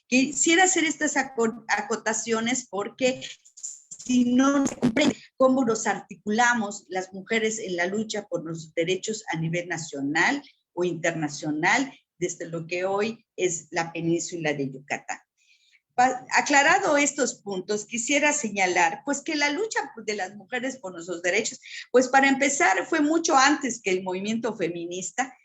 Quisiera hacer estas acotaciones porque si no se comprende cómo nos articulamos las mujeres en la lucha por los derechos a nivel nacional o internacional, desde lo que hoy es la península de Yucatán. Aclarado estos puntos, quisiera señalar pues que la lucha de las mujeres por nuestros derechos, pues para empezar fue mucho antes que el movimiento feminista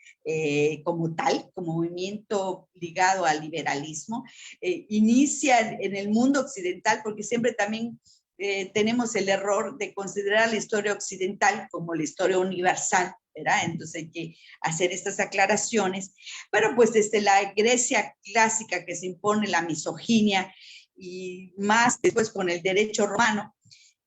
como tal, como movimiento ligado al liberalismo, inicia en el mundo occidental, porque siempre también tenemos el error de considerar la historia occidental como la historia universal, ¿verdad? Entonces hay que hacer estas aclaraciones. Pero pues desde la Grecia clásica que se impone la misoginia y más después con el derecho romano,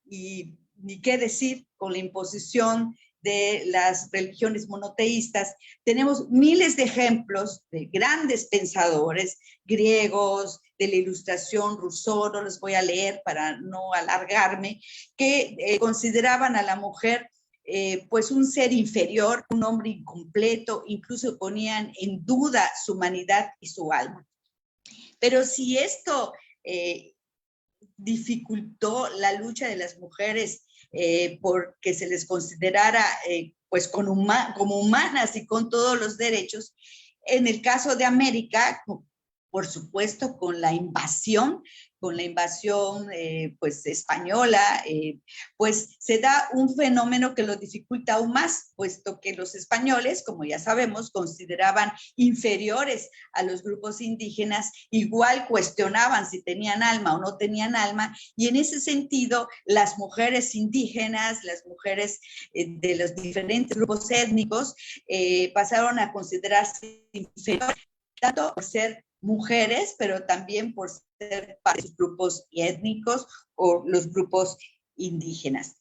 y ni qué decir con la imposición de las religiones monoteístas, tenemos miles de ejemplos de grandes pensadores griegos, de la Ilustración, Rousseau, no les voy a leer para no alargarme, que consideraban a la mujer pues un ser inferior, un hombre incompleto, incluso ponían en duda su humanidad y su alma. Pero si esto dificultó la lucha de las mujeres porque se les considerara pues como humanas y con todos los derechos, en el caso de América, por supuesto, con la invasión pues española, pues se da un fenómeno que lo dificulta aún más, puesto que los españoles, como ya sabemos, consideraban inferiores a los grupos indígenas, igual cuestionaban si tenían alma o no tenían alma, y en ese sentido las mujeres indígenas, las mujeres de los diferentes grupos étnicos, pasaron a considerarse inferiores, tanto por ser mujeres, pero también por ser parte de los grupos étnicos o los grupos indígenas.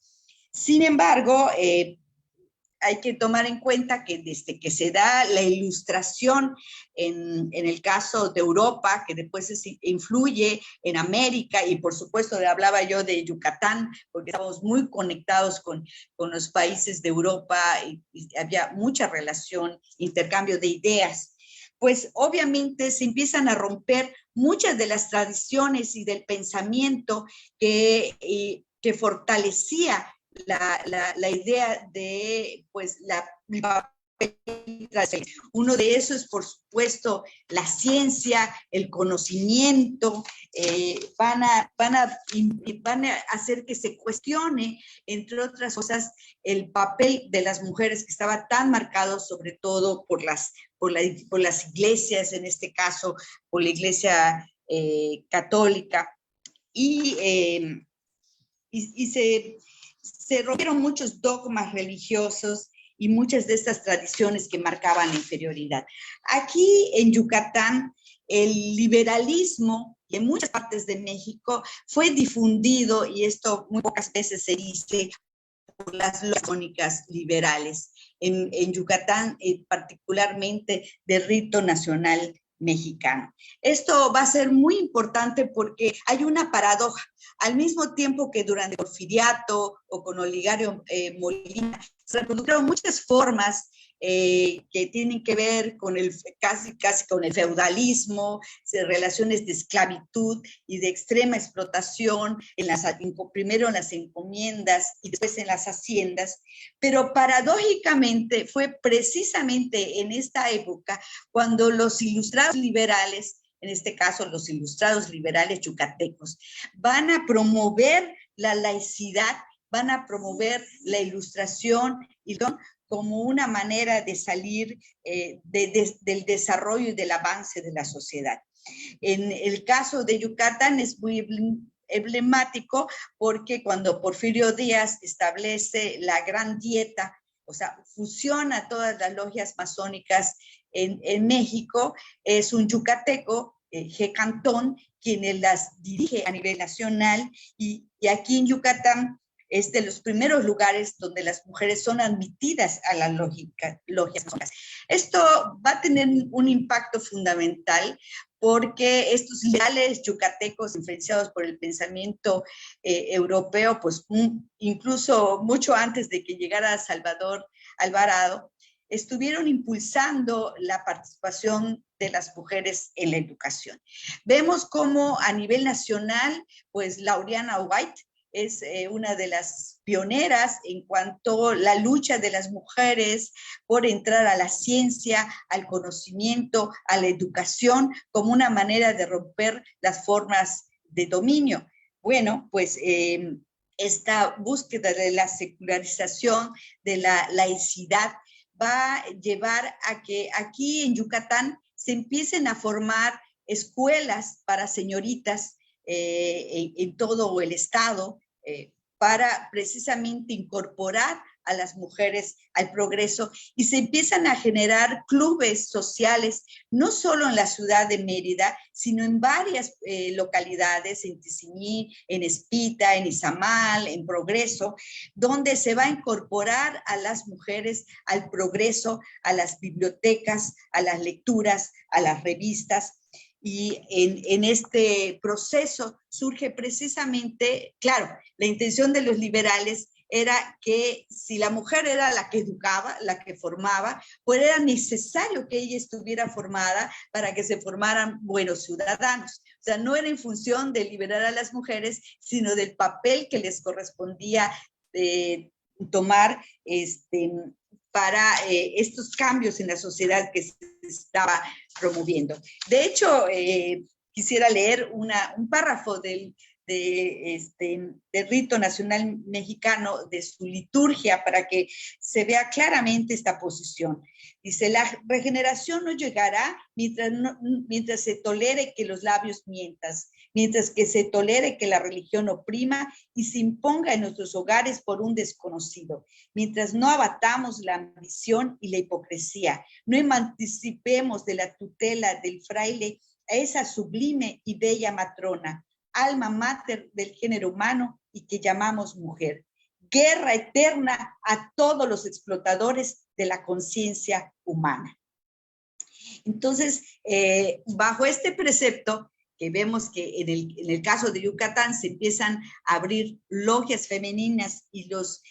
Sin embargo, hay que tomar en cuenta que desde que se da la Ilustración en el caso de Europa, que después influye en América, y por supuesto le hablaba yo de Yucatán, porque estamos muy conectados con los países de Europa y había mucha relación, intercambio de ideas, pues obviamente se empiezan a romper muchas de las tradiciones y del pensamiento que fortalecía la idea de pues uno de esos es, por supuesto, la ciencia, el conocimiento, van a hacer que se cuestione, entre otras cosas, el papel de las mujeres que estaba tan marcado, sobre todo por las iglesias, en este caso, por la iglesia católica, y se rompieron muchos dogmas religiosos y muchas de estas tradiciones que marcaban la inferioridad. Aquí en Yucatán, el liberalismo, y en muchas partes de México, fue difundido, y esto muy pocas veces se dice, por las lógicas liberales. En Yucatán, particularmente de rito nacional mexicano. Esto va a ser muy importante porque hay una paradoja. Al mismo tiempo que durante el Porfiriato o con Olegario Molina se reprodujeron muchas formas que tienen que ver con casi con el feudalismo, relaciones de esclavitud y de extrema explotación, primero en las encomiendas y después en las haciendas, pero paradójicamente fue precisamente en esta época cuando los ilustrados liberales, en este caso los ilustrados liberales yucatecos, van a promover la laicidad, van a promover la ilustración y como una manera de salir del desarrollo y del avance de la sociedad. En el caso de Yucatán es muy emblemático porque cuando Porfirio Díaz establece la Gran Dieta, o sea, fusiona todas las logias masónicas en México, es un yucateco, G. Cantón, quien las dirige a nivel nacional, y aquí en Yucatán es de los primeros lugares donde las mujeres son admitidas a las logias masónicas. Esto va a tener un impacto fundamental porque estos liberales yucatecos influenciados por el pensamiento europeo, pues incluso mucho antes de que llegara Salvador Alvarado, estuvieron impulsando la participación de las mujeres en la educación. Vemos cómo a nivel nacional, pues Laureana White es una de las pioneras en cuanto a la lucha de las mujeres por entrar a la ciencia, al conocimiento, a la educación, como una manera de romper las formas de dominio. Bueno, pues esta búsqueda de la secularización, de la laicidad, va a llevar a que aquí en Yucatán se empiecen a formar escuelas para señoritas en todo el estado, para precisamente incorporar a las mujeres al progreso, y se empiezan a generar clubes sociales, no solo en la ciudad de Mérida, sino en varias localidades, en Tizimí, en Espita, en Izamal, en Progreso, donde se va a incorporar a las mujeres al progreso, a las bibliotecas, a las lecturas, a las revistas. Y en este proceso surge precisamente, claro, la intención de los liberales era que si la mujer era la que educaba, la que formaba, pues era necesario que ella estuviera formada para que se formaran buenos ciudadanos. O sea, no era en función de liberar a las mujeres, sino del papel que les correspondía tomar para estos cambios en la sociedad que se estaba promoviendo. De hecho, quisiera leer un párrafo del rito nacional mexicano, de su liturgia, para que se vea claramente esta posición. Dice: la regeneración no llegará mientras se tolere que los labios mientas, mientras que se tolere que la religión oprima y se imponga en nuestros hogares por un desconocido, mientras no abatamos la ambición y la hipocresía, no emancipemos de la tutela del fraile a esa sublime y bella matrona, alma mater del género humano y que llamamos mujer. Guerra eterna a todos los explotadores de la conciencia humana. Entonces, bajo este precepto, que vemos que en el caso de Yucatán se empiezan a abrir logias femeninas, y los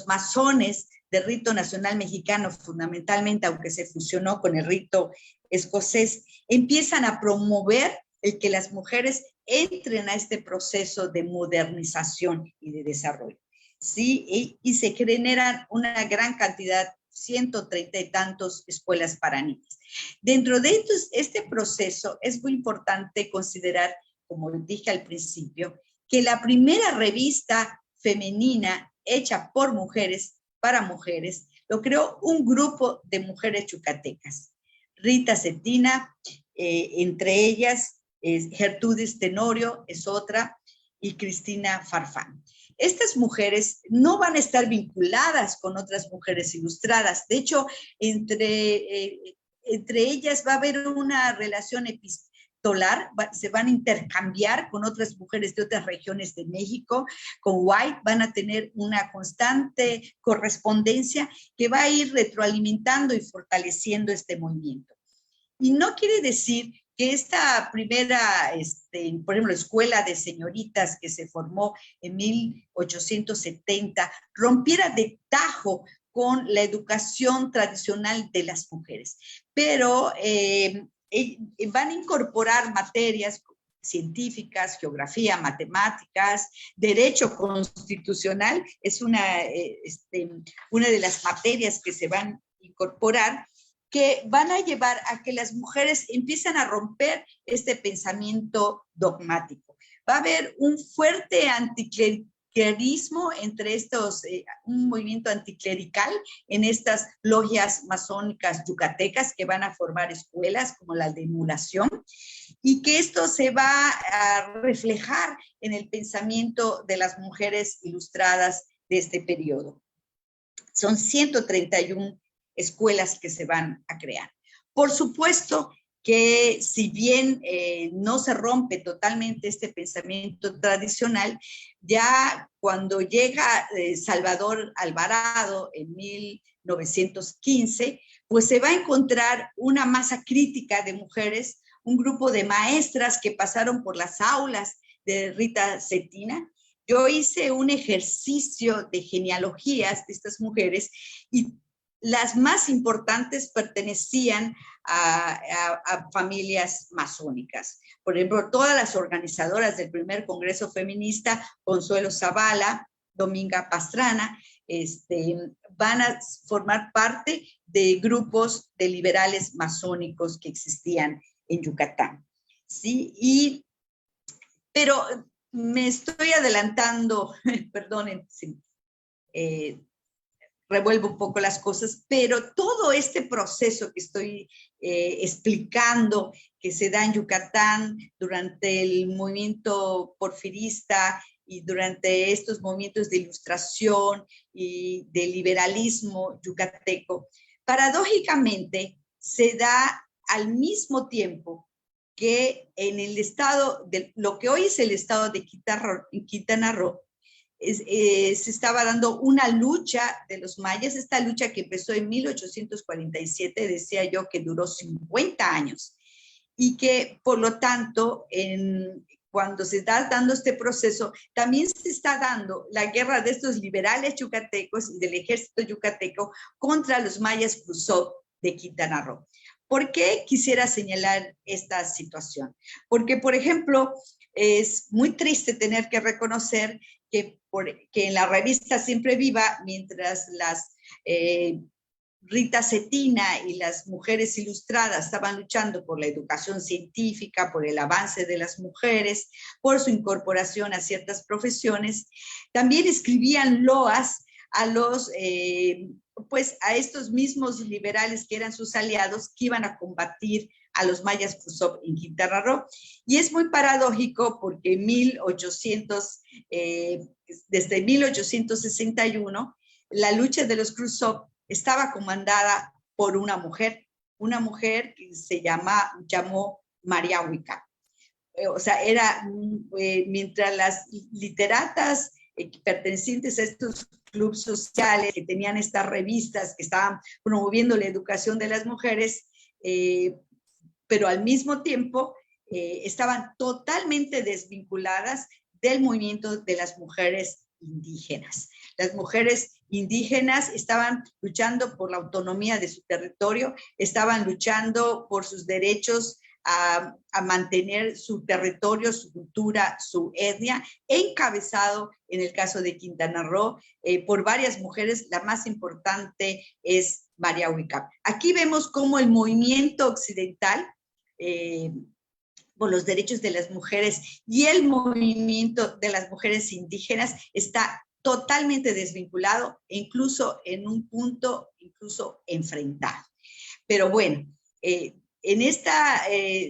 masones del rito nacional mexicano, fundamentalmente, aunque se fusionó con el rito escocés, empiezan a promover el que las mujeres entren a este proceso de modernización y de desarrollo, ¿sí? Y se generan una gran cantidad, 130 y tantos escuelas para niñas. Dentro de este proceso es muy importante considerar, como dije al principio, que la primera revista femenina hecha por mujeres, para mujeres, lo creó un grupo de mujeres yucatecas. Rita Cetina, entre ellas, Gertrudis Tenorio es otra, y Cristina Farfán. Estas mujeres no van a estar vinculadas con otras mujeres ilustradas. De hecho, entre ellas va a haber una relación epistolar, se van a intercambiar con otras mujeres de otras regiones de México. Con White van a tener una constante correspondencia que va a ir retroalimentando y fortaleciendo este movimiento. Y no quiere decir que esta primera, por ejemplo, escuela de señoritas que se formó en 1870 rompiera de tajo con la educación tradicional de las mujeres, pero van a incorporar materias científicas, geografía, matemáticas, derecho constitucional, es una de las materias que se van a incorporar, que van a llevar a que las mujeres empiezan a romper este pensamiento dogmático. Va a haber un fuerte anticlericalismo entre estos, un movimiento anticlerical en estas logias masónicas yucatecas que van a formar escuelas como la de emulación, y que esto se va a reflejar en el pensamiento de las mujeres ilustradas de este periodo. Son 131 escuelas que se van a crear. Por supuesto que si bien no se rompe totalmente este pensamiento tradicional, ya cuando llega Salvador Alvarado en 1915, pues se va a encontrar una masa crítica de mujeres, un grupo de maestras que pasaron por las aulas de Rita Cetina. Yo hice un ejercicio de genealogías de estas mujeres y las más importantes pertenecían a familias masónicas. Por ejemplo, todas las organizadoras del primer Congreso Feminista, Consuelo Zavala, Dominga Pastrana, van a formar parte de grupos de liberales masónicos que existían en Yucatán. ¿Sí? Pero me estoy adelantando, perdonen, sí, revuelvo un poco las cosas, pero todo este proceso que estoy explicando que se da en Yucatán durante el movimiento porfirista y durante estos movimientos de ilustración y de liberalismo yucateco, paradójicamente se da al mismo tiempo que en el estado, de lo que hoy es el estado de Quintana Roo, se estaba dando una lucha de los mayas, esta lucha que empezó en 1847, decía yo que duró 50 años, y que por lo tanto, cuando se está dando este proceso, también se está dando la guerra de estos liberales yucatecos y del ejército yucateco contra los mayas Cruzó de Quintana Roo. ¿Por qué quisiera señalar esta situación? Porque, por ejemplo, es muy triste tener que reconocer que en la revista Siempre Viva, mientras las Rita Cetina y las mujeres ilustradas estaban luchando por la educación científica, por el avance de las mujeres, por su incorporación a ciertas profesiones, también escribían loas a los, pues a estos mismos liberales que eran sus aliados, que iban a combatir a los mayas Cruzó en Quintana Roo. Y es muy paradójico porque desde 1861, la lucha de los Cruzó estaba comandada por una mujer que se llamó María Huica. O sea, mientras las literatas pertenecientes a estos clubes sociales que tenían estas revistas que estaban promoviendo la educación de las mujeres, pero al mismo tiempo estaban totalmente desvinculadas del movimiento de las mujeres indígenas. Las mujeres indígenas estaban luchando por la autonomía de su territorio, estaban luchando por sus derechos a mantener su territorio, su cultura, su etnia, encabezado en el caso de Quintana Roo por varias mujeres. La más importante es María Huica. Aquí vemos cómo el movimiento occidental por los derechos de las mujeres y el movimiento de las mujeres indígenas está totalmente desvinculado, incluso en un punto, incluso enfrentado. Pero bueno, en esta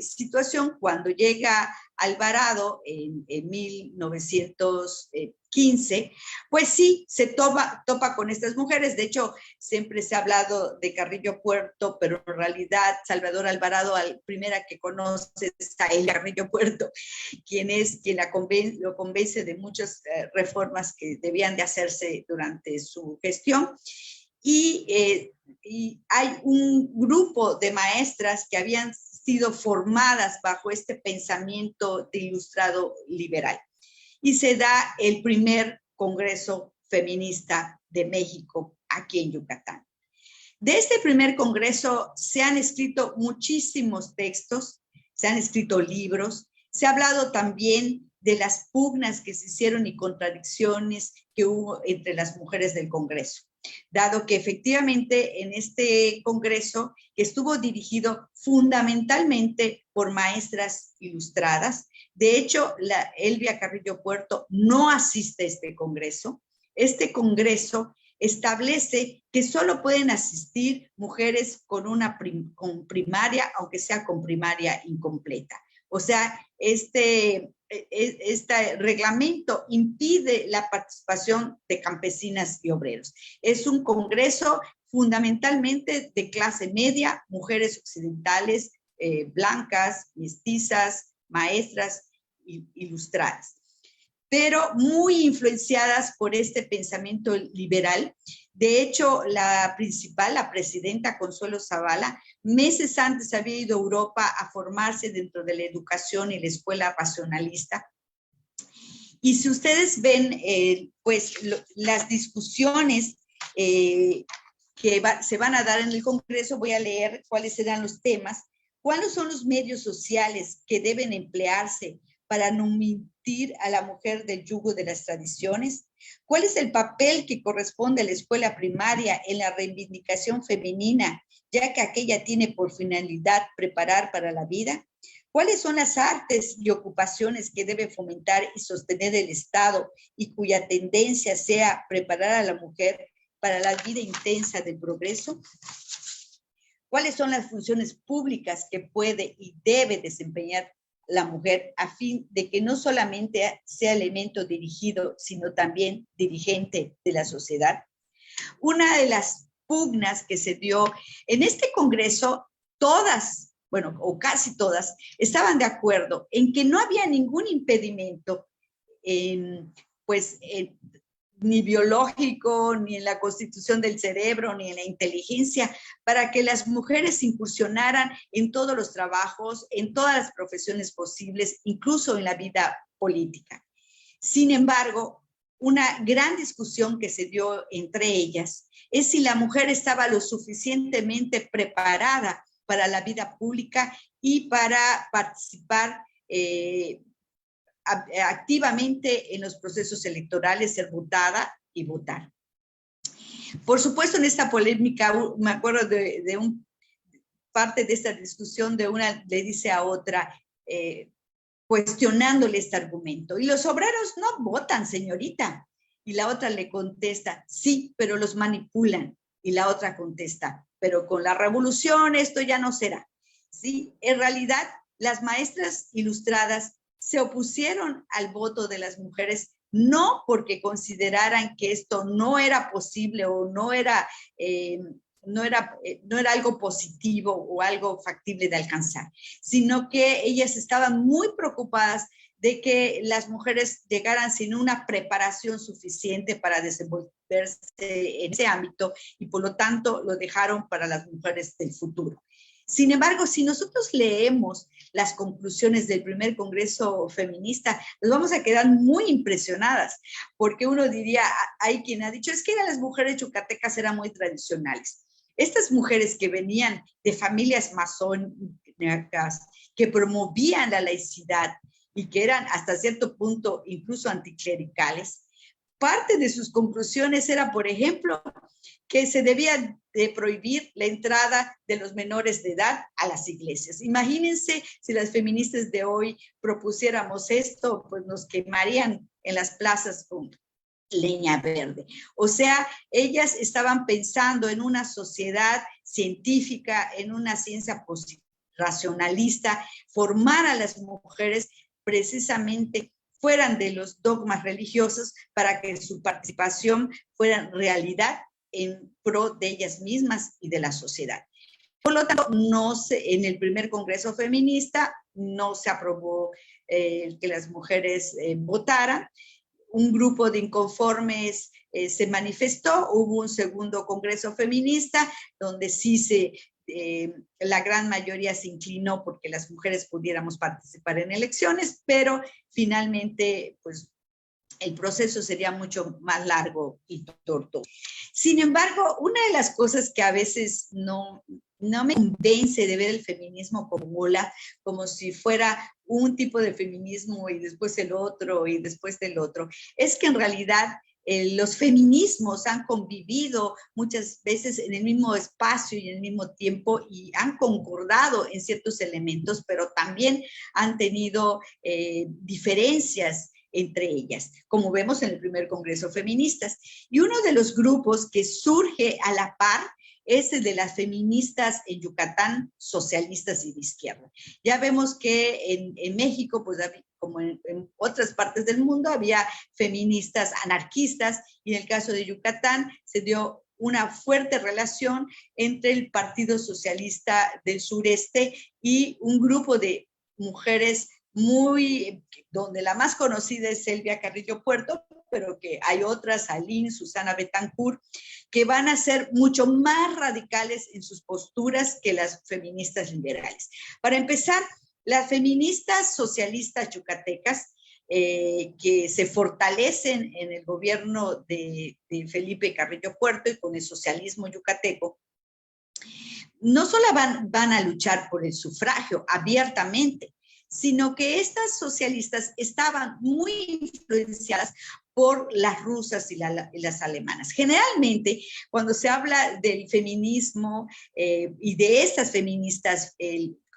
situación, cuando llega Alvarado en 1915, pues sí, se topa con estas mujeres. De hecho, siempre se ha hablado de Carrillo Puerto, pero en realidad Salvador Alvarado, la primera que conoce es a él, Carrillo Puerto, quien lo convence de muchas reformas que debían de hacerse durante su gestión. Y hay un grupo de maestras que habían sido formadas bajo este pensamiento de ilustrado liberal. Y se da el primer Congreso Feminista de México aquí en Yucatán. De este primer congreso se han escrito muchísimos textos, se han escrito libros, se ha hablado también de las pugnas que se hicieron y contradicciones que hubo entre las mujeres del Congreso, dado que efectivamente en este congreso, que estuvo dirigido fundamentalmente por maestras ilustradas, de hecho, Elvia Carrillo Puerto no asiste a este congreso. Este congreso establece que solo pueden asistir mujeres con primaria, aunque sea con primaria incompleta. O sea, este reglamento impide la participación de campesinas y obreros. Es un congreso fundamentalmente de clase media, mujeres occidentales, blancas, mestizas, maestras ilustradas, pero muy influenciadas por este pensamiento liberal. De hecho, la presidenta Consuelo Zavala, meses antes había ido a Europa a formarse dentro de la educación y la escuela racionalista. Y si ustedes ven, pues las discusiones que se van a dar en el Congreso. Voy a leer cuáles serán los temas. ¿Cuáles son los medios sociales que deben emplearse para no mentir a la mujer del yugo de las tradiciones? ¿Cuál es el papel que corresponde a la escuela primaria en la reivindicación femenina, ya que aquella tiene por finalidad preparar para la vida? ¿Cuáles son las artes y ocupaciones que debe fomentar y sostener el Estado y cuya tendencia sea preparar a la mujer para la vida intensa del progreso? ¿Cuáles son las funciones públicas que puede y debe desempeñar la mujer a fin de que no solamente sea elemento dirigido, sino también dirigente de la sociedad? Una de las pugnas que se dio en este Congreso, todas, bueno, o casi todas, estaban de acuerdo en que no había ningún impedimento ni biológico, ni en la constitución del cerebro, ni en la inteligencia, para que las mujeres incursionaran en todos los trabajos, en todas las profesiones posibles, incluso en la vida política. Sin embargo, una gran discusión que se dio entre ellas es si la mujer estaba lo suficientemente preparada para la vida pública y para participar activamente en los procesos electorales, ser votada y votar. Por supuesto, en esta polémica, me acuerdo de parte de esta discusión, de una le dice a otra, cuestionándole este argumento, y los obreros no votan, señorita. Y la otra le contesta, sí, pero los manipulan. Y la otra contesta, pero con la revolución esto ya no será. Sí, en realidad, las maestras ilustradas se opusieron al voto de las mujeres, no porque consideraran que esto no era posible o no era algo positivo o algo factible de alcanzar, sino que ellas estaban muy preocupadas de que las mujeres llegaran sin una preparación suficiente para desenvolverse en ese ámbito y por lo tanto lo dejaron para las mujeres del futuro. Sin embargo, si nosotros leemos las conclusiones del primer Congreso Feminista, nos vamos a quedar muy impresionadas, porque uno diría, hay quien ha dicho, es que las mujeres yucatecas eran muy tradicionales. Estas mujeres que venían de familias masónicas, que promovían la laicidad y que eran hasta cierto punto incluso anticlericales, parte de sus conclusiones era, por ejemplo, que se debía de prohibir la entrada de los menores de edad a las iglesias. Imagínense si las feministas de hoy propusiéramos esto, pues nos quemarían en las plazas con leña verde. O sea, ellas estaban pensando en una sociedad científica, en una ciencia racionalista, formar a las mujeres precisamente fueran de los dogmas religiosos para que su participación fuera realidad en pro de ellas mismas y de la sociedad. Por lo tanto, en el primer Congreso Feminista no se aprobó que las mujeres votaran. Un grupo de inconformes se manifestó, hubo un segundo Congreso Feminista donde sí la gran mayoría se inclinó porque las mujeres pudiéramos participar en elecciones, pero finalmente, pues, el proceso sería mucho más largo y tortuoso. Sin embargo, una de las cosas que a veces no me convence de ver el feminismo como si fuera un tipo de feminismo y después el otro y después del otro, es que en realidad los feminismos han convivido muchas veces en el mismo espacio y en el mismo tiempo y han concordado en ciertos elementos, pero también han tenido diferencias entre ellas, como vemos en el primer Congreso Feministas. Y uno de los grupos que surge a la par es el de las feministas en Yucatán, socialistas y de izquierda. Ya vemos que en México, pues como en otras partes del mundo, había feministas anarquistas, y en el caso de Yucatán se dio una fuerte relación entre el Partido Socialista del Sureste y un grupo de mujeres donde la más conocida es Elvia Carrillo Puerto, pero que hay otras, Aline, Susana Betancourt, que van a ser mucho más radicales en sus posturas que las feministas liberales. Para empezar, las feministas socialistas yucatecas que se fortalecen en el gobierno de Felipe Carrillo Puerto y con el socialismo yucateco, no solo van a luchar por el sufragio abiertamente, sino que estas socialistas estaban muy influenciadas por las rusas y las alemanas. Generalmente, cuando se habla del feminismo y de estas feministas,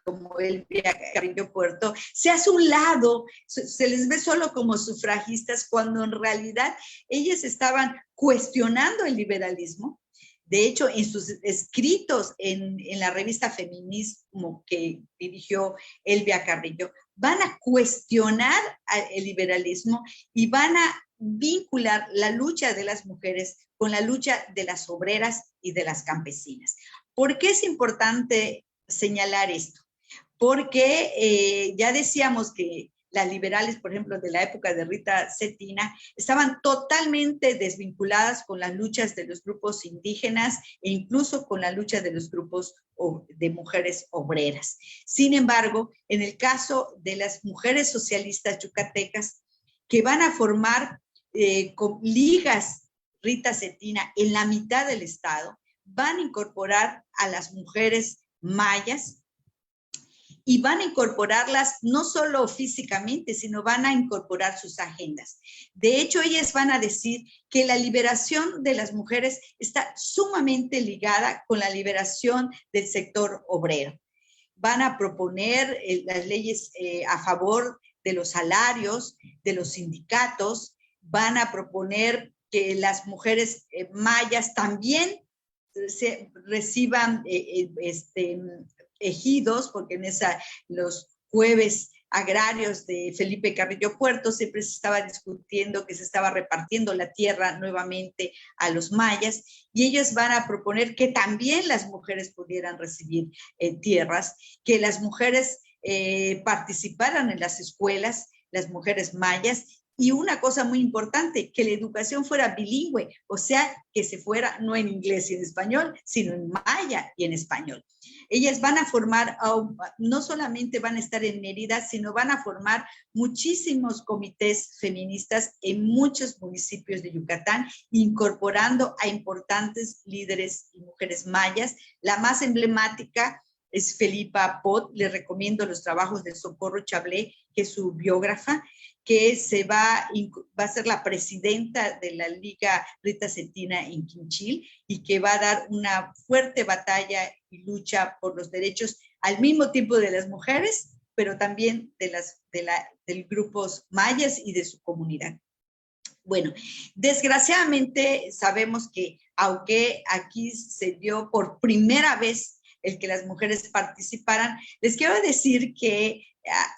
como Elvia Carrillo Puerto, se hace un lado, se les ve solo como sufragistas, cuando en realidad ellas estaban cuestionando el liberalismo. De hecho, en sus escritos en la revista Feminismo que dirigió Elvia Carrillo, van a cuestionar el liberalismo y van a vincular la lucha de las mujeres con la lucha de las obreras y de las campesinas. ¿Por qué es importante señalar esto? Porque ya decíamos que las liberales, por ejemplo, de la época de Rita Cetina, estaban totalmente desvinculadas con las luchas de los grupos indígenas e incluso con la lucha de los grupos de mujeres obreras. Sin embargo, en el caso de las mujeres socialistas yucatecas, que van a formar con ligas Rita Cetina en la mitad del estado, van a incorporar a las mujeres mayas, y van a incorporarlas no solo físicamente, sino van a incorporar sus agendas. De hecho, ellas van a decir que la liberación de las mujeres está sumamente ligada con la liberación del sector obrero. Van a proponer las leyes a favor de los salarios, de los sindicatos, van a proponer que las mujeres mayas también reciban ejidos, porque en los jueves agrarios de Felipe Carrillo Puerto siempre se estaba discutiendo que se estaba repartiendo la tierra nuevamente a los mayas, y ellos van a proponer que también las mujeres pudieran recibir tierras, que las mujeres participaran en las escuelas, las mujeres mayas, y una cosa muy importante, que la educación fuera bilingüe, o sea, que se fuera no en inglés y en español, sino en maya y en español. Ellas van a formar, no solamente van a estar en Mérida, sino van a formar muchísimos comités feministas en muchos municipios de Yucatán, incorporando a importantes líderes y mujeres mayas. La más emblemática es Felipa Pot. Le recomiendo los trabajos de Socorro Chablé, que es su biógrafa, que va a ser la presidenta de la Liga Rita Cetina en Quinchil, y que va a dar una fuerte batalla y lucha por los derechos al mismo tiempo de las mujeres, pero también de grupos mayas y de su comunidad. Bueno, desgraciadamente sabemos que aunque aquí se dio por primera vez el que las mujeres participaran, les quiero decir que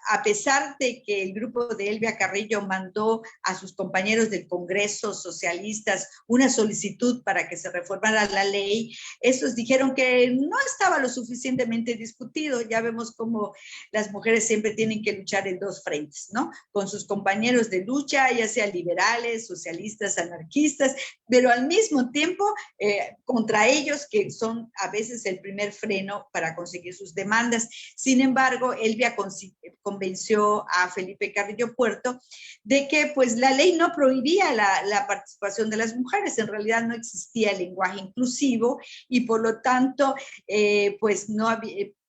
a pesar de que el grupo de Elvia Carrillo mandó a sus compañeros del Congreso socialistas una solicitud para que se reformara la ley, estos dijeron que no estaba lo suficientemente discutido. Ya vemos cómo las mujeres siempre tienen que luchar en dos frentes, ¿no? Con sus compañeros de lucha, ya sea liberales, socialistas, anarquistas, pero al mismo tiempo contra ellos, que son a veces el primer freno para conseguir sus demandas. Sin embargo, Elvia convenció a Felipe Carrillo Puerto de que pues la ley no prohibía la participación de las mujeres, en realidad no existía el lenguaje inclusivo, y por lo tanto pues no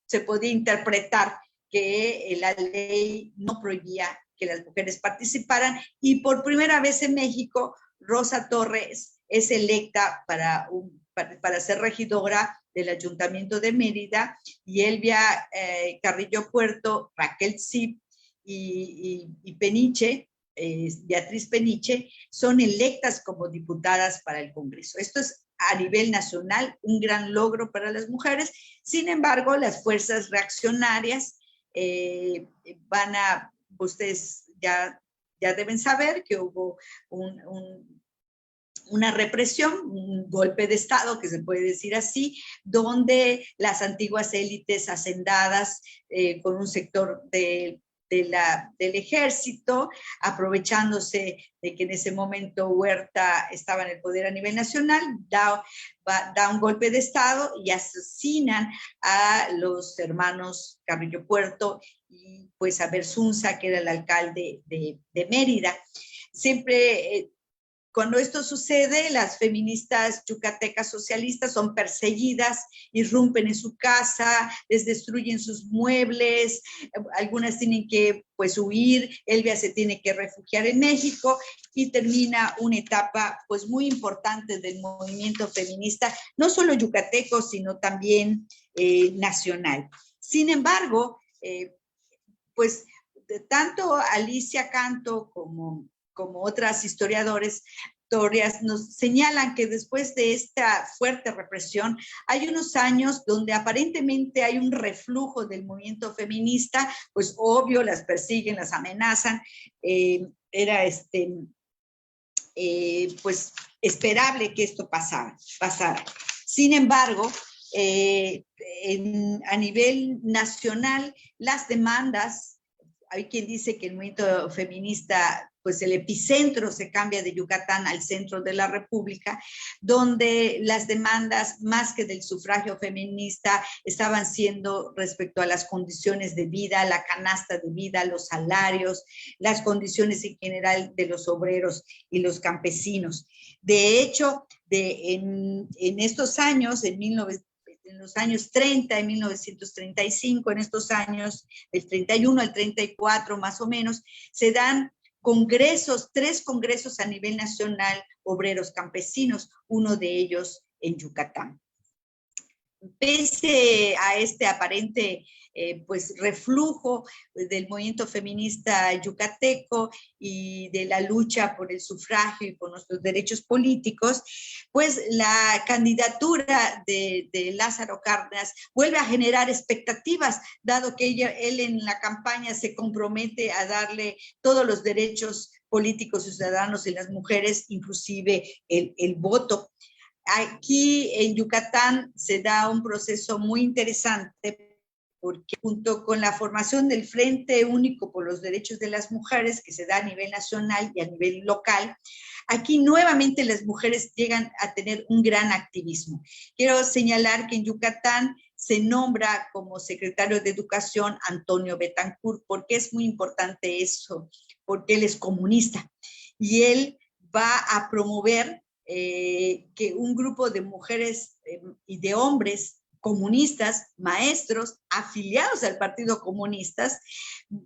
se podía interpretar que la ley no prohibía que las mujeres participaran, y por primera vez en México Rosa Torres es electa para ser regidora del Ayuntamiento de Mérida, y Elvia Carrillo Puerto, Raquel Zip y Peniche, Beatriz Peniche, son electas como diputadas para el Congreso. Esto es a nivel nacional un gran logro para las mujeres. Sin embargo, las fuerzas reaccionarias ustedes ya deben saber que hubo una represión, un golpe de Estado, que se puede decir así, donde las antiguas élites hacendadas con un sector de del ejército, aprovechándose de que en ese momento Huerta estaba en el poder a nivel nacional, da un golpe de Estado y asesinan a los hermanos Carrillo Puerto y pues a Bersunza, que era el alcalde de Mérida. Siempre cuando esto sucede, las feministas yucatecas socialistas son perseguidas, irrumpen en su casa, les destruyen sus muebles, algunas tienen que pues huir, Elvia se tiene que refugiar en México y termina una etapa pues muy importante del movimiento feminista, no solo yucateco, sino también nacional. Sin embargo, pues tanto Alicia Canto como otras historiadores nos señalan que después de esta fuerte represión hay unos años donde aparentemente hay un reflujo del movimiento feminista, pues obvio, las persiguen, las amenazan, era pues esperable que esto pasara. Sin embargo, a nivel nacional, las demandas, hay quien dice que el movimiento feminista, pues el epicentro se cambia de Yucatán al centro de la República, donde las demandas, más que del sufragio feminista, estaban siendo respecto a las condiciones de vida, la canasta de vida, los salarios, las condiciones en general de los obreros y los campesinos. De hecho, en estos años, en los años 30, en 1935, en estos años del 31 al 34 más o menos, se dan congresos, 3 congresos a nivel nacional, obreros campesinos, uno de ellos en Yucatán. Pese a este aparente pues reflujo del movimiento feminista yucateco y de la lucha por el sufragio y por nuestros derechos políticos, pues la candidatura de Lázaro Cárdenas vuelve a generar expectativas, dado que él en la campaña se compromete a darle todos los derechos políticos y ciudadanos de las mujeres, inclusive el voto. Aquí en Yucatán se da un proceso muy interesante porque junto con la formación del Frente Único por los Derechos de las Mujeres, que se da a nivel nacional y a nivel local, aquí nuevamente las mujeres llegan a tener un gran activismo. Quiero señalar que en Yucatán se nombra como secretario de Educación Antonio Betancourt, porque es muy importante eso, porque él es comunista y él va a promover que un grupo de mujeres y de hombres comunistas, maestros, afiliados al Partido Comunista,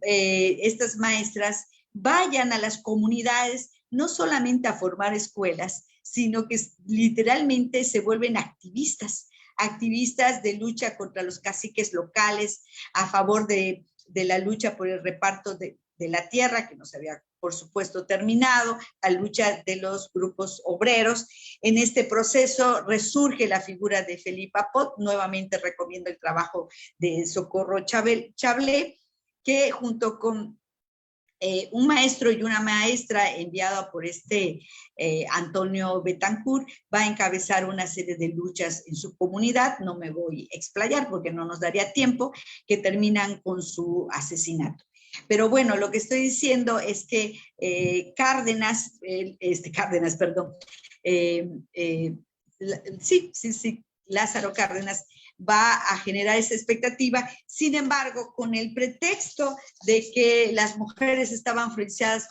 estas maestras vayan a las comunidades no solamente a formar escuelas, sino que literalmente se vuelven activistas de lucha contra los caciques locales, a favor de la lucha por el reparto de la tierra, que no se había, por supuesto, terminado, a lucha de los grupos obreros. En este proceso resurge la figura de Felipa Pot, nuevamente recomiendo el trabajo de Socorro Chablé, que junto con un maestro y una maestra enviada por Antonio Betancourt, va a encabezar una serie de luchas en su comunidad, no me voy a explayar porque no nos daría tiempo, que terminan con su asesinato. Pero bueno, lo que estoy diciendo es que Lázaro Cárdenas va a generar esa expectativa. Sin embargo, con el pretexto de que las mujeres estaban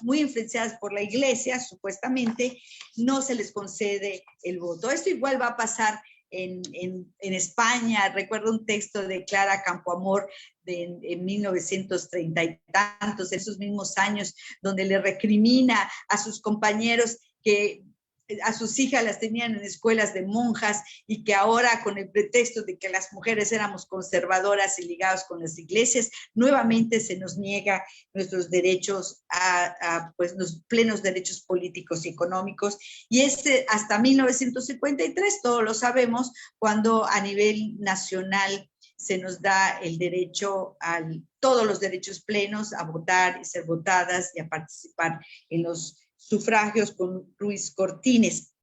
muy influenciadas por la iglesia, supuestamente, no se les concede el voto. Esto igual va a pasar en España. Recuerdo un texto de Clara Campoamor en 1930 y tantos, esos mismos años, donde le recrimina a sus compañeros que a sus hijas las tenían en escuelas de monjas y que ahora, con el pretexto de que las mujeres éramos conservadoras y ligadas con las iglesias, nuevamente se nos niega nuestros derechos pues los plenos derechos políticos y económicos. Y hasta 1953, todos lo sabemos, cuando a nivel nacional se nos da el derecho todos los derechos plenos a votar y ser votadas y a participar en los sufragios con Ruiz Cortines.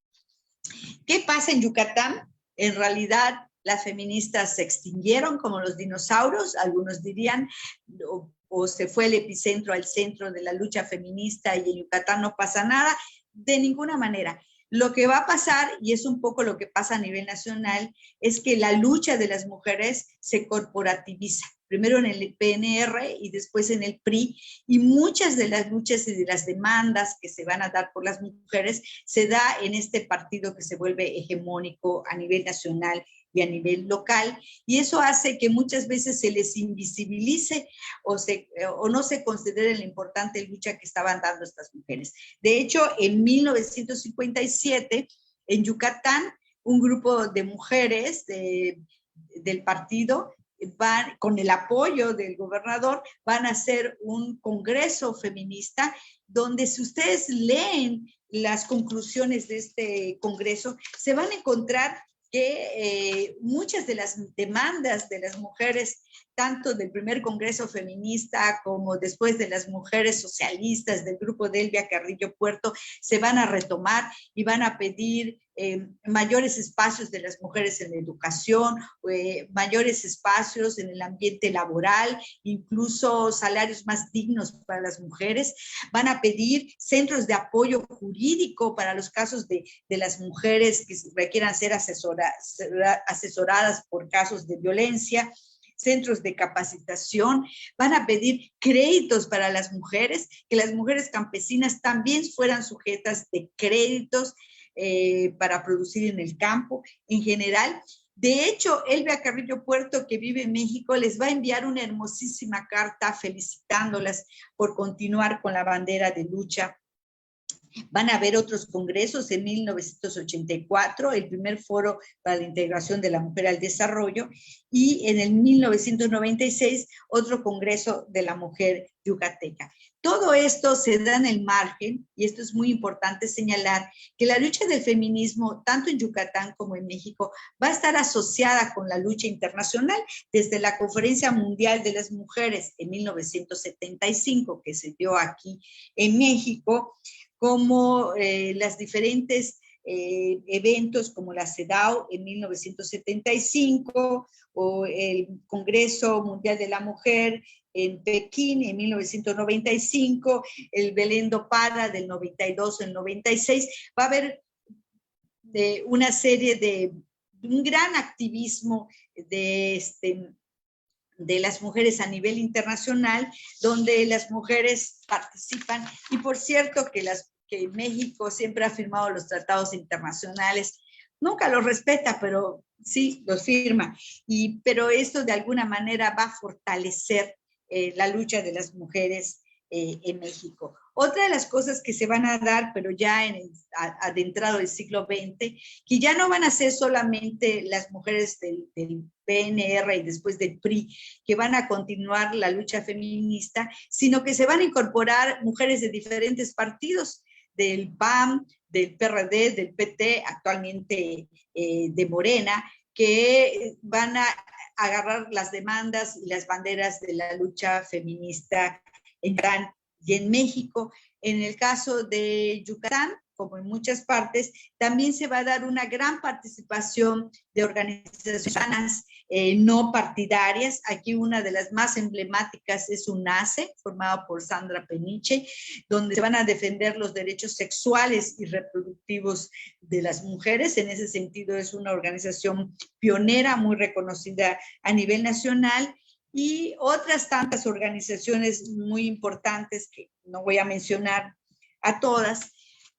¿Qué pasa en Yucatán? En realidad, las feministas se extinguieron como los dinosaurios, algunos dirían, o se fue el epicentro al centro de la lucha feminista y en Yucatán no pasa nada, de ninguna manera. Lo que va a pasar, y es un poco lo que pasa a nivel nacional, es que la lucha de las mujeres se corporativiza, primero en el PNR y después en el PRI, y muchas de las luchas y de las demandas que se van a dar por las mujeres se da en este partido que se vuelve hegemónico a nivel nacional y a nivel local, y eso hace que muchas veces se les invisibilice o no se considere la importante lucha que estaban dando estas mujeres. De hecho, en 1957, en Yucatán, un grupo de mujeres del partido van, con el apoyo del gobernador, van a hacer un congreso feminista donde, si ustedes leen las conclusiones de este congreso, se van a encontrar que muchas de las demandas de las mujeres, tanto del primer Congreso Feminista como después de las mujeres socialistas del grupo de Elvia Carrillo Puerto, se van a retomar y van a pedir mayores espacios de las mujeres en la educación, mayores espacios en el ambiente laboral, incluso salarios más dignos para las mujeres. Van a pedir centros de apoyo jurídico para los casos de las mujeres que requieran ser asesoradas por casos de violencia, centros de capacitación. Van a pedir créditos para las mujeres, que las mujeres campesinas también fueran sujetas de créditos para producir en el campo en general. De hecho, Elvia Carrillo Puerto, que vive en México, les va a enviar una hermosísima carta felicitándolas por continuar con la bandera de lucha. Van a haber otros congresos en 1984, el primer foro para la integración de la mujer al desarrollo, y en el 1996 otro congreso de la mujer yucateca. Todo esto se da en el margen, y esto es muy importante señalar, que la lucha del feminismo, tanto en Yucatán como en México, va a estar asociada con la lucha internacional, desde la Conferencia Mundial de las Mujeres en 1975, que se dio aquí en México, como las diferentes eventos como la CEDAW en 1975 o el Congreso Mundial de la Mujer en Pekín en 1995, el Belén do Pará del 92 al 96. Va a haber una serie de un gran activismo de las mujeres a nivel internacional, donde las mujeres participan. Y por cierto que México siempre ha firmado los tratados internacionales, nunca los respeta, pero sí los firma. Pero esto de alguna manera va a fortalecer la lucha de las mujeres en México. Otra de las cosas que se van a dar, pero ya adentrado el siglo XX, que ya no van a ser solamente las mujeres del PNR y después del PRI, que van a continuar la lucha feminista, sino que se van a incorporar mujeres de diferentes partidos, del PAN, del PRD, del PT, actualmente de Morena, que van a agarrar las demandas y las banderas de la lucha feminista en Yucatán y en México. En el caso de Yucatán, como en muchas partes, también se va a dar una gran participación de organizaciones no partidarias. Aquí una de las más emblemáticas es UNACE, formada por Sandra Peniche, donde se van a defender los derechos sexuales y reproductivos de las mujeres. En ese sentido es una organización pionera, muy reconocida a nivel nacional, y otras tantas organizaciones muy importantes que no voy a mencionar a todas.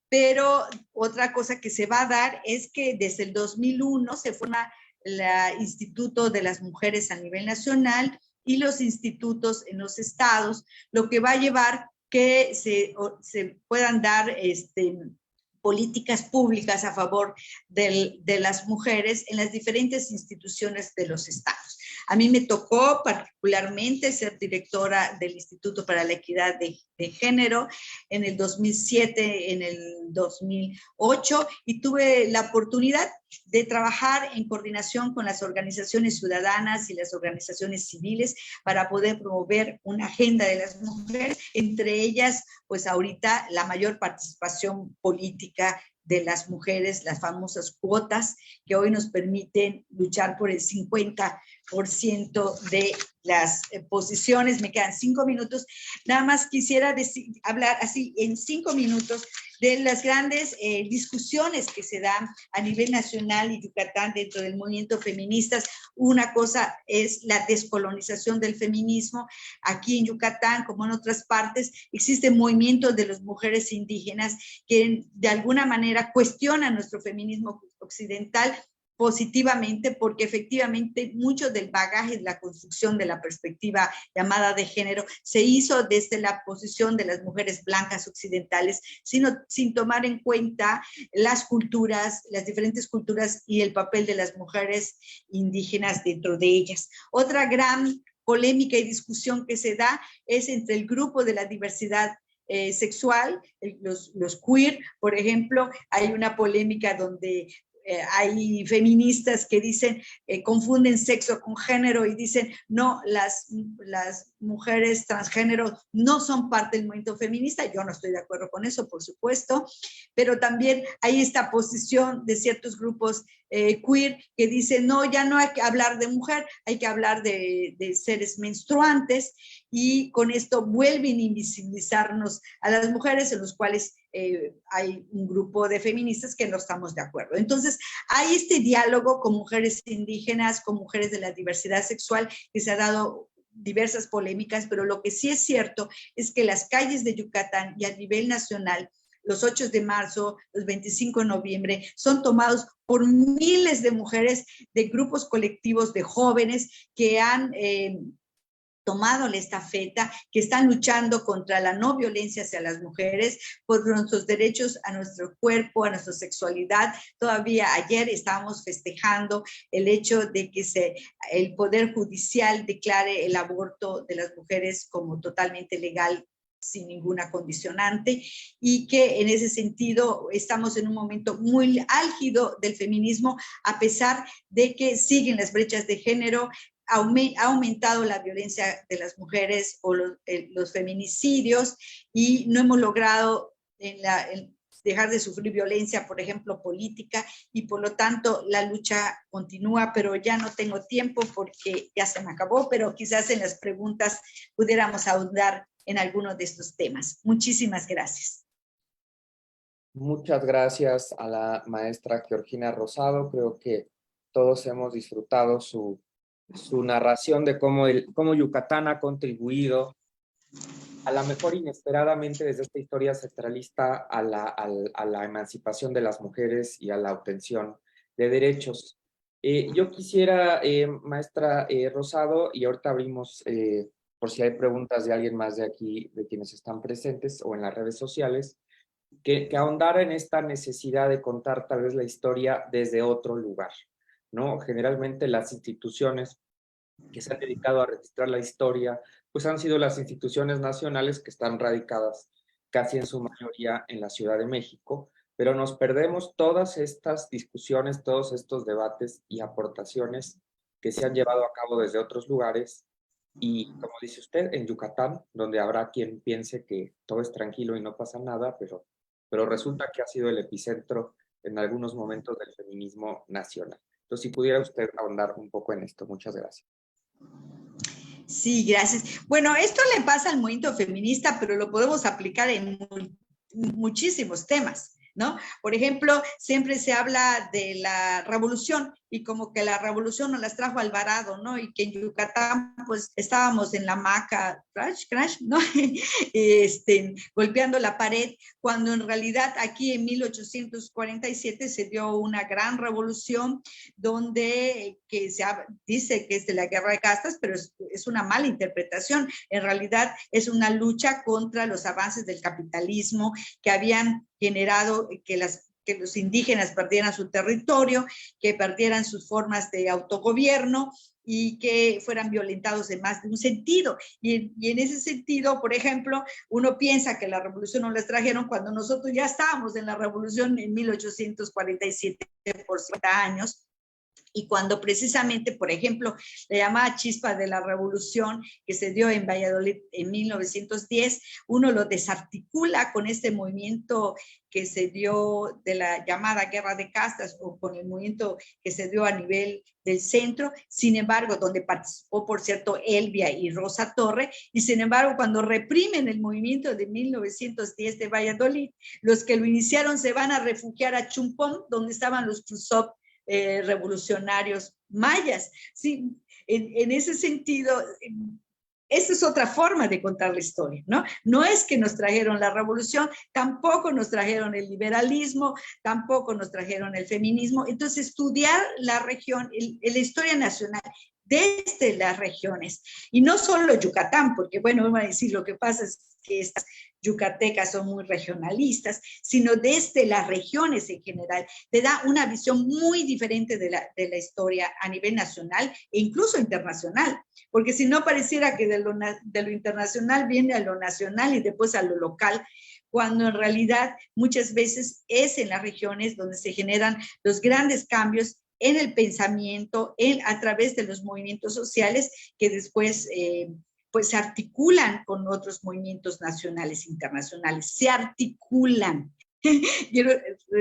Pero otra cosa que se va a dar es que desde el 2001 se forma el Instituto de las Mujeres a nivel nacional y los institutos en los estados, lo que va a llevar que se puedan dar políticas públicas a favor de las mujeres en las diferentes instituciones de los estados. A mí me tocó particularmente ser directora del Instituto para la Equidad de Género en el 2007, en el 2008, y tuve la oportunidad de trabajar en coordinación con las organizaciones ciudadanas y las organizaciones civiles para poder promover una agenda de las mujeres, entre ellas, pues ahorita la mayor participación política de las mujeres, las famosas cuotas, que hoy nos permiten luchar por el 50% de las posiciones. Me quedan 5 minutos. Nada más quisiera hablar así en 5 minutos de las grandes discusiones que se dan a nivel nacional y Yucatán dentro del movimiento feminista. Una cosa es la descolonización del feminismo. Aquí en Yucatán, como en otras partes, existen movimientos de las mujeres indígenas que de alguna manera cuestionan nuestro feminismo occidental positivamente, porque efectivamente mucho del bagaje de la construcción de la perspectiva llamada de género se hizo desde la posición de las mujeres blancas occidentales, sin tomar en cuenta las culturas, las diferentes culturas y el papel de las mujeres indígenas dentro de ellas. Otra gran polémica y discusión que se da es entre el grupo de la diversidad sexual, los queer, por ejemplo. Hay una polémica donde hay feministas que dicen, confunden sexo con género y dicen, no, las mujeres transgénero no son parte del movimiento feminista. Yo no estoy de acuerdo con eso, por supuesto, pero también hay esta posición de ciertos grupos queer que dicen, no, ya no hay que hablar de mujer, hay que hablar de seres menstruantes, y con esto vuelven a invisibilizarnos a las mujeres, en los cuales hay un grupo de feministas que no estamos de acuerdo. Entonces, hay este diálogo con mujeres indígenas, con mujeres de la diversidad sexual, que se ha dado diversas polémicas, pero lo que sí es cierto es que las calles de Yucatán y a nivel nacional, los 8 de marzo, los 25 de noviembre, son tomados por miles de mujeres de grupos colectivos de jóvenes que han tomado la estafeta, que están luchando contra la no violencia hacia las mujeres, por nuestros derechos a nuestro cuerpo, a nuestra sexualidad. Todavía ayer estábamos festejando el hecho de que el Poder Judicial declare el aborto de las mujeres como totalmente legal, sin ninguna condicionante, y que en ese sentido estamos en un momento muy álgido del feminismo, a pesar de que siguen las brechas de género. Ha aumentado la violencia de las mujeres o los feminicidios, y no hemos logrado dejar de sufrir violencia, por ejemplo, política, y por lo tanto la lucha continúa, pero ya no tengo tiempo porque ya se me acabó, pero quizás en las preguntas pudiéramos ahondar en alguno de estos temas. Muchísimas gracias. Muchas gracias a la maestra Georgina Rosado. Creo que todos hemos disfrutado su narración de cómo Yucatán ha contribuido, a lo mejor inesperadamente desde esta historia centralista, a la emancipación de las mujeres y a la obtención de derechos. Yo quisiera, maestra Rosado, y ahorita abrimos por si hay preguntas de alguien más de aquí, de quienes están presentes o en las redes sociales, que ahondara en esta necesidad de contar tal vez la historia desde otro lugar, ¿no? Generalmente las instituciones que se han dedicado a registrar la historia, pues han sido las instituciones nacionales que están radicadas casi en su mayoría en la Ciudad de México, pero nos perdemos todas estas discusiones, todos estos debates y aportaciones que se han llevado a cabo desde otros lugares, y como dice usted, en Yucatán, donde habrá quien piense que todo es tranquilo y no pasa nada, pero resulta que ha sido el epicentro en algunos momentos del feminismo nacional. Entonces, si pudiera usted ahondar un poco en esto. Muchas gracias. Sí, gracias. Bueno, esto le pasa al movimiento feminista, pero lo podemos aplicar en muchísimos temas, ¿no? Por ejemplo, siempre se habla de la revolución y como que la revolución nos las trajo Alvarado, ¿no? Y que en Yucatán, pues, estábamos en la hamaca, crash, ¿no? Golpeando la pared, cuando en realidad aquí en 1847 se dio una gran revolución donde dice que es de la guerra de castas, pero es una mala interpretación. En realidad es una lucha contra los avances del capitalismo que habían generado que los indígenas perdieran su territorio, que perdieran sus formas de autogobierno y que fueran violentados en más de un sentido. Y en ese sentido, por ejemplo, uno piensa que la revolución no las trajeron cuando nosotros ya estábamos en la revolución en 1847 por 50 años. Y cuando precisamente, por ejemplo, la llamada chispa de la revolución que se dio en Valladolid en 1910, uno lo desarticula con este movimiento que se dio de la llamada guerra de castas o con el movimiento que se dio a nivel del centro, sin embargo, donde participó, por cierto, Elvia y Rosa Torre, y sin embargo, cuando reprimen el movimiento de 1910 de Valladolid, los que lo iniciaron se van a refugiar a Chumpón, donde estaban los Khrushchev revolucionarios mayas. ¿Sí? En ese sentido, esa es otra forma de contar la historia, ¿no? No es que nos trajeron la revolución, tampoco nos trajeron el liberalismo, tampoco nos trajeron el feminismo. Entonces, estudiar la región, la historia nacional desde las regiones, y no solo Yucatán, porque, bueno, vamos a decir, lo que pasa es que estas yucatecas son muy regionalistas, sino desde las regiones en general, te da una visión muy diferente de la historia a nivel nacional e incluso internacional, porque si no pareciera que de lo internacional viene a lo nacional y después a lo local, cuando en realidad muchas veces es en las regiones donde se generan los grandes cambios en el pensamiento, a través de los movimientos sociales que después pues se articulan con otros movimientos nacionales e internacionales, se articulan. Quiero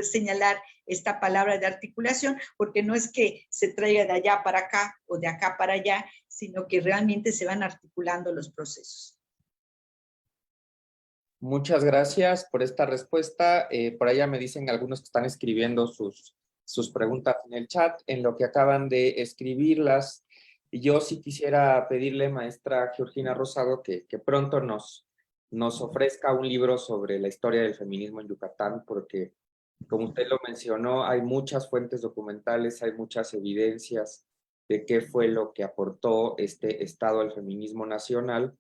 señalar esta palabra de articulación, porque no es que se traiga de allá para acá o de acá para allá, sino que realmente se van articulando los procesos. Muchas gracias por esta respuesta. Por allá me dicen algunos que están escribiendo sus preguntas en el chat, en lo que acaban de escribirlas. Yo sí quisiera pedirle, maestra Georgina Rosado, que pronto nos ofrezca un libro sobre la historia del feminismo en Yucatán, porque, como usted lo mencionó, hay muchas fuentes documentales, hay muchas evidencias de qué fue lo que aportó este Estado al feminismo nacional.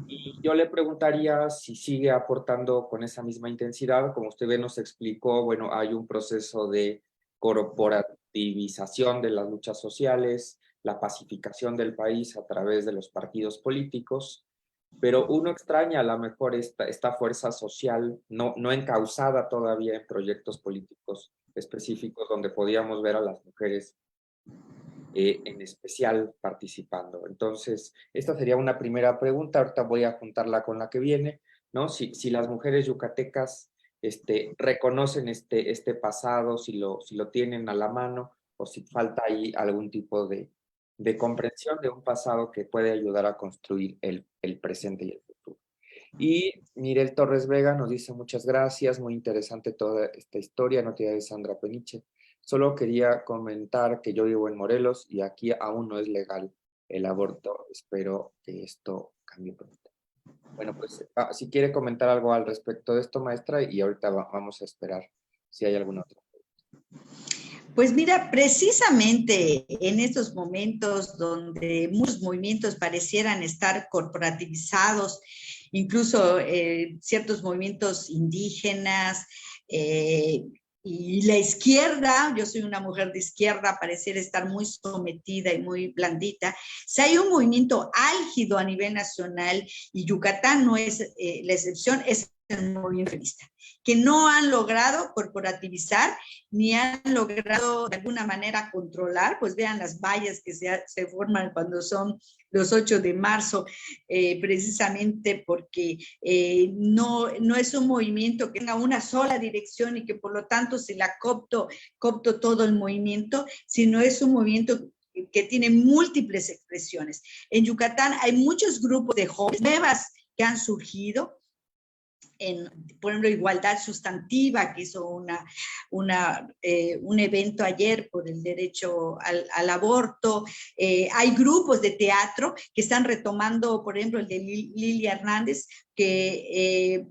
Y yo le preguntaría si sigue aportando con esa misma intensidad. Como usted ve, nos explicó, bueno, hay un proceso de corporativización de las luchas sociales, la pacificación del país a través de los partidos políticos, pero uno extraña a lo mejor esta fuerza social no encauzada todavía en proyectos políticos específicos donde podíamos ver a las mujeres en especial participando. Entonces, esta sería una primera pregunta. Ahorita voy a juntarla con la que viene, ¿no? Si las mujeres yucatecas reconocen este pasado, si lo tienen a la mano, o si falta ahí algún tipo de comprensión de un pasado que puede ayudar a construir el presente y el futuro. Y Mirel Torres Vega nos dice muchas gracias, muy interesante toda esta historia, noticias de Sandra Peniche. Solo quería comentar que yo vivo en Morelos y aquí aún no es legal el aborto. Espero que esto cambie pronto. Bueno, pues si quiere comentar algo al respecto de esto, maestra, y ahorita vamos a esperar si hay alguna otra. Pues mira, precisamente en estos momentos donde muchos movimientos parecieran estar corporativizados, incluso ciertos movimientos indígenas, y la izquierda, yo soy una mujer de izquierda, pareciera estar muy sometida y muy blandita. Si hay un movimiento álgido a nivel nacional, y Yucatán no es la excepción, es el movimiento feminista, que no han logrado corporativizar ni han logrado de alguna manera controlar. Pues vean las vallas que se forman cuando son los 8 de marzo, precisamente porque no es un movimiento que tenga una sola dirección y que por lo tanto se la coopto todo el movimiento, sino es un movimiento que tiene múltiples expresiones. En Yucatán hay muchos grupos de jóvenes nuevas que han surgido, por ejemplo, Igualdad Sustantiva, que hizo un evento ayer por el derecho al aborto. Hay grupos de teatro que están retomando, por ejemplo, el de Lilia Hernández, que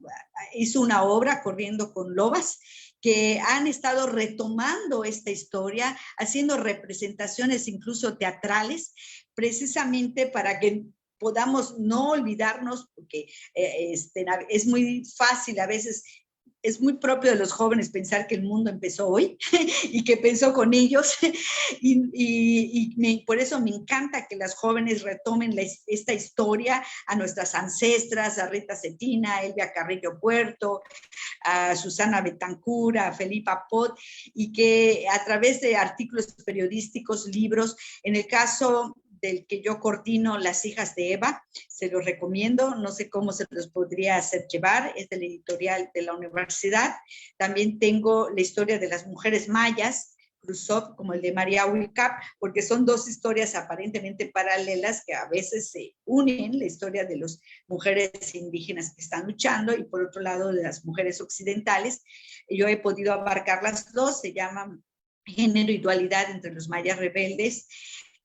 hizo una obra, Corriendo con Lobas, que han estado retomando esta historia, haciendo representaciones incluso teatrales, precisamente para que podamos no olvidarnos, porque es muy fácil a veces es muy propio de los jóvenes pensar que el mundo empezó hoy y que pensó con ellos. Por eso me encanta que las jóvenes retomen esta historia a nuestras ancestras, a Rita Cetina, a Elvia Carrillo Puerto, a Susana Betancur, a Felipa Pot, y que a través de artículos periodísticos, libros, en el caso del que yo coordino, Las hijas de Eva, se los recomiendo, no sé cómo se los podría hacer llevar, es de la editorial de la universidad. También tengo la historia de las mujeres mayas, Krusov, como el de María Huicap, porque son dos historias aparentemente paralelas que a veces se unen, la historia de las mujeres indígenas que están luchando y por otro lado de las mujeres occidentales. Yo he podido abarcar las dos, se llaman Género y dualidad entre los mayas rebeldes,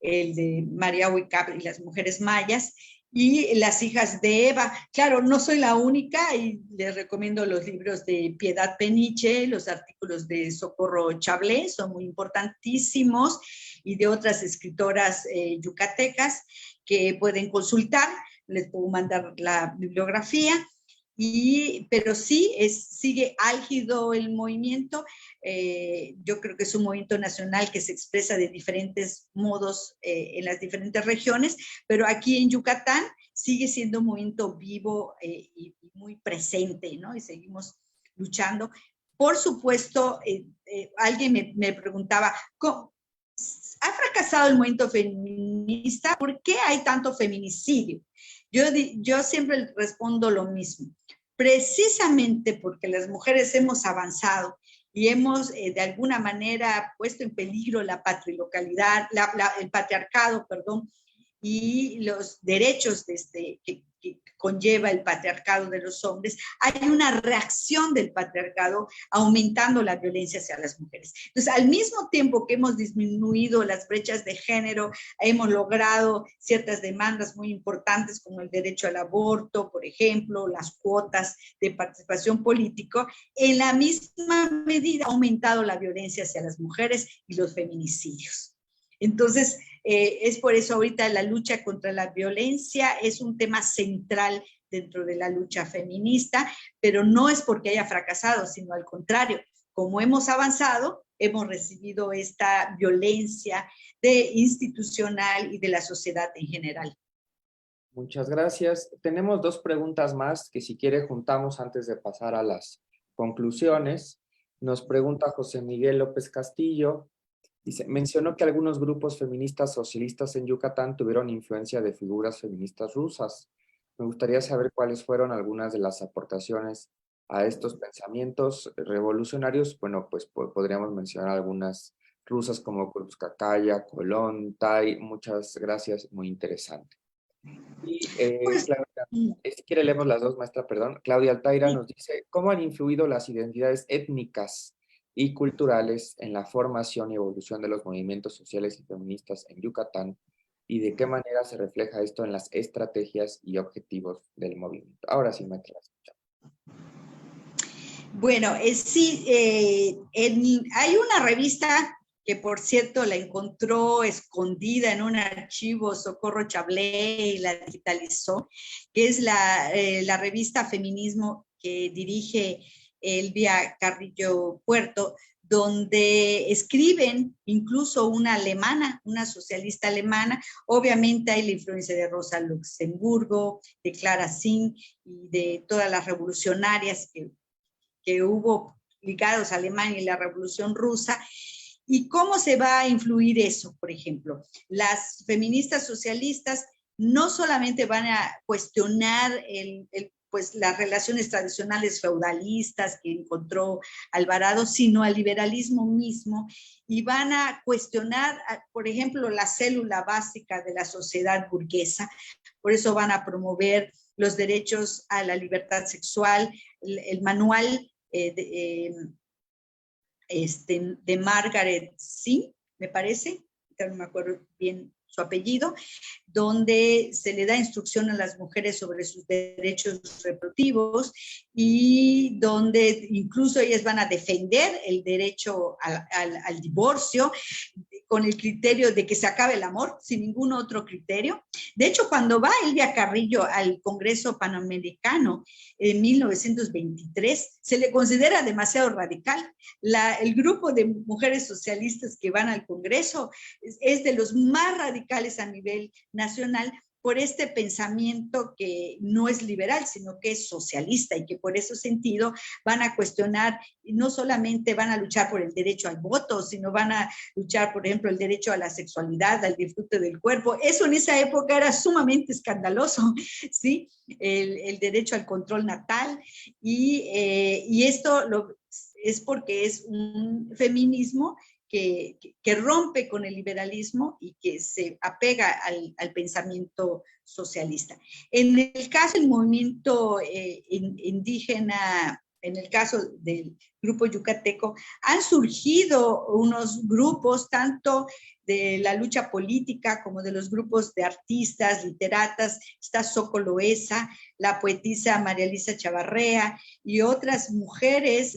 el de María Huicap y las mujeres mayas, y Las hijas de Eva. Claro, no soy la única y les recomiendo los libros de Piedad Peniche, los artículos de Socorro Chablé, son muy importantísimos, y de otras escritoras yucatecas que pueden consultar, les puedo mandar la bibliografía. Pero sí, sigue álgido el movimiento. Yo creo que es un movimiento nacional que se expresa de diferentes modos en las diferentes regiones, pero aquí en Yucatán sigue siendo un movimiento vivo y muy presente, ¿no? Y seguimos luchando. Por supuesto, alguien me preguntaba, ¿ha fracasado el movimiento feminista? ¿Por qué hay tanto feminicidio? Yo siempre respondo lo mismo. Precisamente porque las mujeres hemos avanzado y hemos de alguna manera puesto en peligro la patrilocalidad, el patriarcado, perdón, y los derechos que conlleva el patriarcado de los hombres, hay una reacción del patriarcado aumentando la violencia hacia las mujeres. Entonces, al mismo tiempo que hemos disminuido las brechas de género, hemos logrado ciertas demandas muy importantes como el derecho al aborto, por ejemplo, las cuotas de participación política, en la misma medida ha aumentado la violencia hacia las mujeres y los feminicidios. Entonces, es por eso ahorita la lucha contra la violencia es un tema central dentro de la lucha feminista, pero no es porque haya fracasado, sino al contrario, como hemos avanzado, hemos recibido esta violencia institucional y de la sociedad en general. Muchas gracias. Tenemos dos preguntas más que si quiere juntamos antes de pasar a las conclusiones. Nos pregunta José Miguel López Castillo. Dice, mencionó que algunos grupos feministas socialistas en Yucatán tuvieron influencia de figuras feministas rusas. Me gustaría saber cuáles fueron algunas de las aportaciones a estos pensamientos revolucionarios. Bueno, pues podríamos mencionar algunas rusas como Krupskaya, Colón, Tai. Muchas gracias, muy interesante. Y Claudia, si quiere leemos las dos, maestra, perdón. Claudia Altaira nos dice, ¿cómo han influido las identidades étnicas y culturales en la formación y evolución de los movimientos sociales y feministas en Yucatán y de qué manera se refleja esto en las estrategias y objetivos del movimiento? Ahora sí, maestra. Bueno, sí, hay una revista que por cierto la encontró escondida en un archivo Socorro Chablé y la digitalizó, que es la revista Feminismo que dirige Elvia Carrillo Puerto, donde escriben incluso una alemana, una socialista alemana. Obviamente hay la influencia de Rosa Luxemburgo, de Clara Zinc y de todas las revolucionarias que hubo ligados a Alemania y la Revolución Rusa. ¿Y cómo se va a influir eso, por ejemplo? Las feministas socialistas no solamente van a cuestionar pues las relaciones tradicionales feudalistas que encontró Alvarado, sino al liberalismo mismo, y van a cuestionar, por ejemplo, la célula básica de la sociedad burguesa. Por eso van a promover los derechos a la libertad sexual, el manual de Margaret Zinc, me parece, no me acuerdo bien su apellido, donde se le da instrucción a las mujeres sobre sus derechos reproductivos y donde incluso ellas van a defender el derecho al divorcio con el criterio de que se acabe el amor, sin ningún otro criterio. De hecho, cuando va Elvia Carrillo al Congreso Panamericano en 1923, se le considera demasiado radical. El grupo de mujeres socialistas que van al Congreso es de los más radicales a nivel nacional, por este pensamiento que no es liberal, sino que es socialista, y que por ese sentido van a cuestionar, no solamente van a luchar por el derecho al voto, sino van a luchar, por ejemplo, el derecho a la sexualidad, al disfrute del cuerpo. Eso en esa época era sumamente escandaloso, ¿sí? El derecho al control natal, y esto es porque es un feminismo que rompe con el liberalismo y que se apega al pensamiento socialista. En el caso del movimiento indígena, en el caso del grupo yucateco, han surgido unos grupos, tanto de la lucha política como de los grupos de artistas, literatas. Está Soco Loesa, la poetisa María Elisa Chavarrea y otras mujeres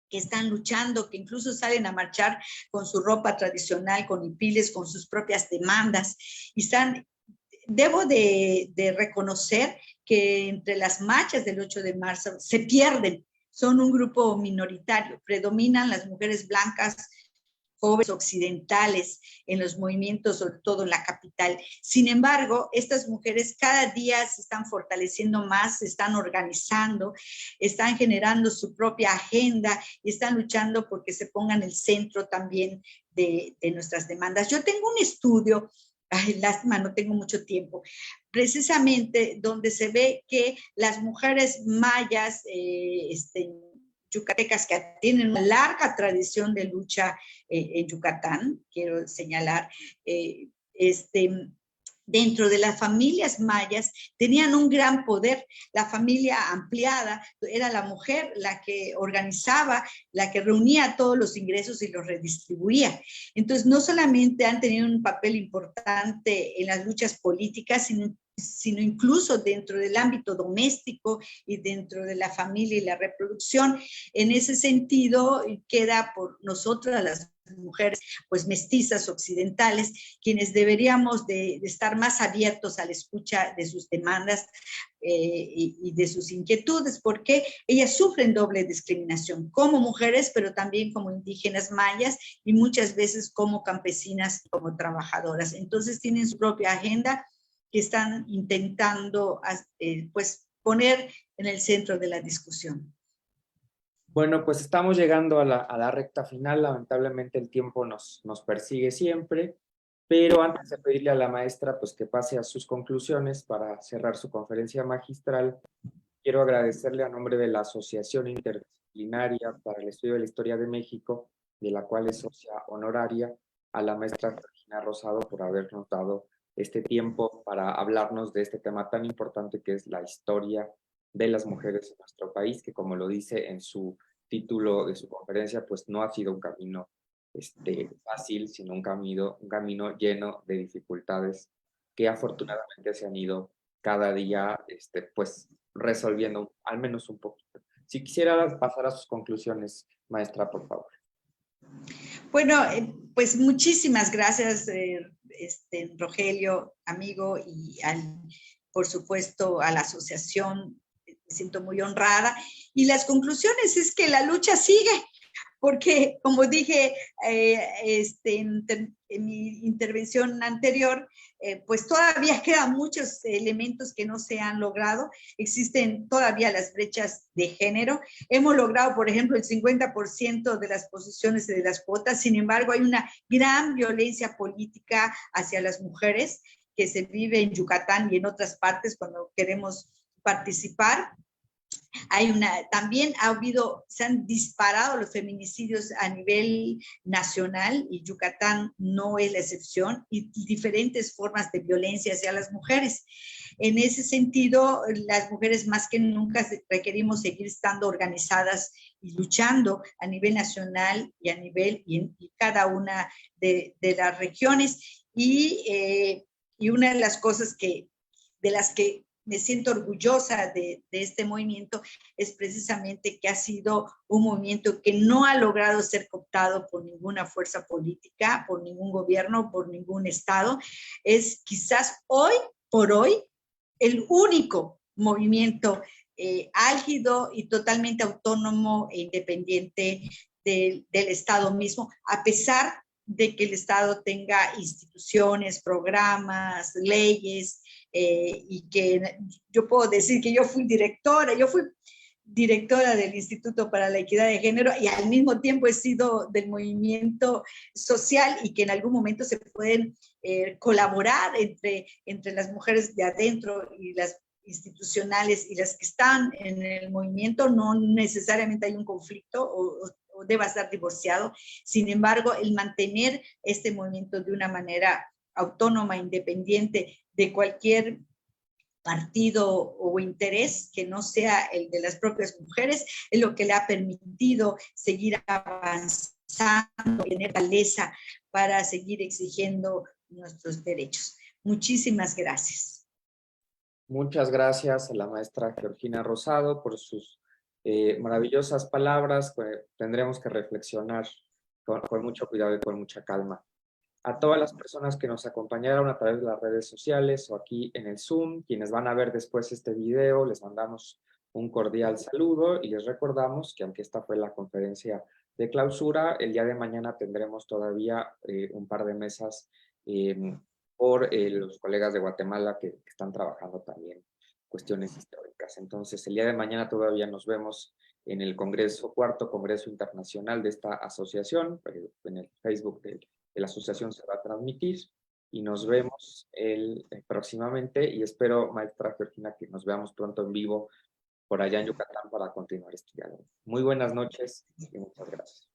que están luchando, que incluso salen a marchar con su ropa tradicional, con hipiles, con sus propias demandas, y debo de reconocer que entre las marchas del 8 de marzo se pierden, son un grupo minoritario, predominan las mujeres blancas, jóvenes occidentales en los movimientos, sobre todo en la capital. Sin embargo, estas mujeres cada día se están fortaleciendo más, se están organizando, están generando su propia agenda y están luchando porque se pongan en el centro también de nuestras demandas. Yo tengo un estudio, lástima, no tengo mucho tiempo, precisamente donde se ve que las mujeres mayas, yucatecas, que tienen una larga tradición de lucha en Yucatán, quiero señalar, dentro de las familias mayas tenían un gran poder. La familia ampliada era la mujer la que organizaba, la que reunía todos los ingresos y los redistribuía. Entonces, no solamente han tenido un papel importante en las luchas políticas, sino incluso dentro del ámbito doméstico y dentro de la familia y la reproducción. En ese sentido, queda por nosotras las mujeres pues mestizas occidentales, quienes deberíamos de estar más abiertos a la escucha de sus demandas y de sus inquietudes, porque ellas sufren doble discriminación, como mujeres, pero también como indígenas mayas, y muchas veces como campesinas, como trabajadoras. Entonces tienen su propia agenda que están intentando pues poner en el centro de la discusión. Bueno, pues estamos llegando a la recta final. Lamentablemente el tiempo nos persigue siempre, pero antes de pedirle a la maestra pues, que pase a sus conclusiones para cerrar su conferencia magistral, quiero agradecerle a nombre de la Asociación Interdisciplinaria para el Estudio de la Historia de México, de la cual es socia honoraria, a la maestra Georgina Rosado por habernos dado este tiempo para hablarnos de este tema tan importante que es la historia de las mujeres en nuestro país, que como lo dice en su título de su conferencia, pues no ha sido un camino fácil, sino un camino lleno de dificultades que afortunadamente se han ido cada día pues resolviendo al menos un poquito. Si quisiera pasar a sus conclusiones, maestra, por favor. Bueno, pues muchísimas gracias, Rogelio, amigo, y por supuesto a la asociación. Me siento muy honrada. Y las conclusiones es que la lucha sigue, porque como dije en mi intervención anterior, pues todavía quedan muchos elementos que no se han logrado. Existen todavía las brechas de género. Hemos logrado, por ejemplo, el 50% de las posiciones de las cuotas. Sin embargo, hay una gran violencia política hacia las mujeres que se vive en Yucatán y en otras partes cuando queremos participar. También se han disparado los feminicidios a nivel nacional, y Yucatán no es la excepción, y diferentes formas de violencia hacia las mujeres. En ese sentido, las mujeres más que nunca requerimos seguir estando organizadas y luchando a nivel nacional y en cada una de las regiones. Y una de las cosas de las que me siento orgullosa de este movimiento es precisamente que ha sido un movimiento que no ha logrado ser cooptado por ninguna fuerza política, por ningún gobierno, por ningún Estado. Es quizás hoy por hoy el único movimiento álgido y totalmente autónomo e independiente del Estado mismo, a pesar de que el Estado tenga instituciones, programas, leyes, y que yo puedo decir que yo fui directora del Instituto para la Equidad de Género y al mismo tiempo he sido del movimiento social y que en algún momento se pueden colaborar entre las mujeres de adentro y las institucionales y las que están en el movimiento, no necesariamente hay un conflicto o deba estar divorciado. Sin embargo, el mantener este movimiento de una manera autónoma, independiente de cualquier partido o interés que no sea el de las propias mujeres, es lo que le ha permitido seguir avanzando, tener fortaleza para seguir exigiendo nuestros derechos. Muchísimas gracias. Muchas gracias a la maestra Georgina Rosado por sus maravillosas palabras. Tendremos que reflexionar con mucho cuidado y con mucha calma. A todas las personas que nos acompañaron a través de las redes sociales o aquí en el Zoom, quienes van a ver después este video, les mandamos un cordial saludo y les recordamos que aunque esta fue la conferencia de clausura, el día de mañana tendremos todavía un par de mesas por los colegas de Guatemala que están trabajando también cuestiones históricas. Entonces, el día de mañana todavía nos vemos en el cuarto Congreso Internacional de esta asociación, en el Facebook de la asociación se va a transmitir y nos vemos próximamente y espero, maestra Georgina, que nos veamos pronto en vivo por allá en Yucatán para continuar este diálogo. Muy buenas noches y muchas gracias.